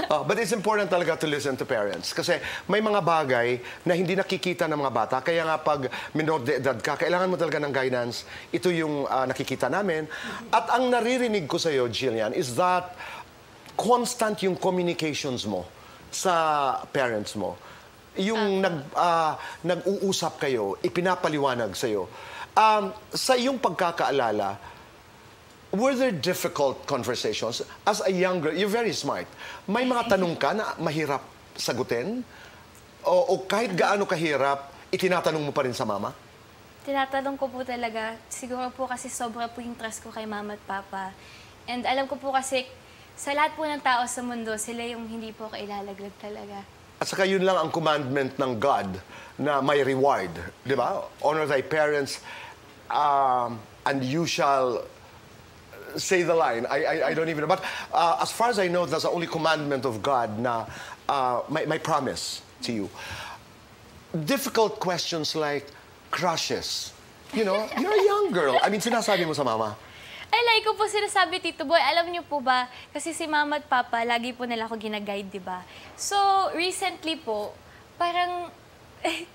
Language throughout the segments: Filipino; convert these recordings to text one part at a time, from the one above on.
But it's important talaga to listen to parents. Kasi may mga bagay na hindi nakikita ng mga bata. Kaya nga pag minor de edad ka, kailangan mo talaga ng guidance. Ito yung nakikita namin. At ang naririnig ko sa iyo, Jillian, is that constant yung communications mo sa parents mo. Yung nag-uusap kayo, ipinapaliwanag sa iyo. Sa iyong pagkakaalala, were there difficult conversations? As a young girl, you're very smart. May mga tanong ka na mahirap sagutin? O kahit gaano kahirap, itinatanong mo pa rin sa mama? Tinatanong ko po talaga. Siguro po kasi sobra po yung trust ko kay mama at papa. And alam ko po kasi, sa lahat po ng tao sa mundo, sila yung hindi po kailalaglag talaga. At saka yun lang ang commandment ng God na may reward. Di ba? Honor thy parents and you shall say the line. I don't even know. But as far as I know, that's the only commandment of God na may promise to you. Difficult questions like crushes. You know, you're a young girl. I mean, sinasabi mo sa mama. Ay, like ko po sinasabi, Tito Boy, alam niyo po ba, kasi si Mama at Papa, lagi po nila ako ginaguide, di ba? So, recently po, parang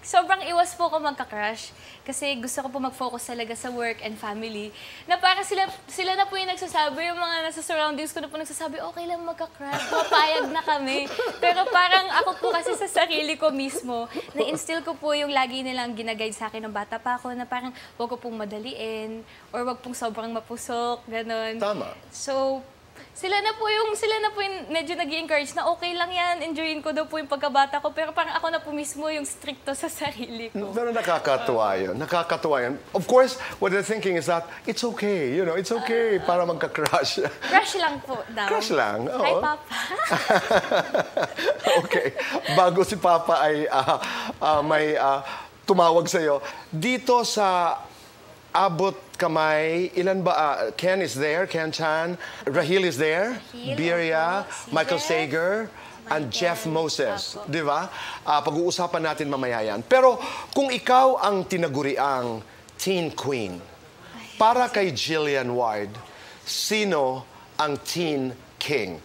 sobrang iwas po ako magka-crush. Kasi gusto ko po mag-focus talaga sa work and family. Na parang sila na po yung nagsasabi, yung mga nasa surroundings ko na po nagsasabi, okay lang magka-crush, mapayag na kami. Pero parang ako po kasi sa sarili ko mismo, na-instill ko po yung lagi nilang ginaguide sa akin ng bata pa ako, na parang huwag ko pong madaliin, or huwag pong sobrang mapusok, gano'n. Tama. So, sila na po yung medyo nag-i-encourage na okay lang yan, enjoyin ko daw po yung pagkabata ko, pero parang ako na po mismo yung stricto sa sarili ko. Pero nakakatuwa yun. Nakakatuwa yun. Of course, what they're thinking is that it's okay, you know, it's okay para magka-crush. Crush lang po daw. Crush lang, oo. Hi, Papa. Okay. Bago si Papa ay may tumawag sa'yo. Dito sa abot kamay, ilan ba? Ken is there, Ken Chan. Rahil is there. Rahil, Birya, si Michael Jeff, Sager, and Michael, Jeff Moses. Apo. Di ba? Pag-uusapan natin mamaya yan. Pero kung ikaw ang tinaguriang teen queen, para kay Jillian Ward, sino ang teen king?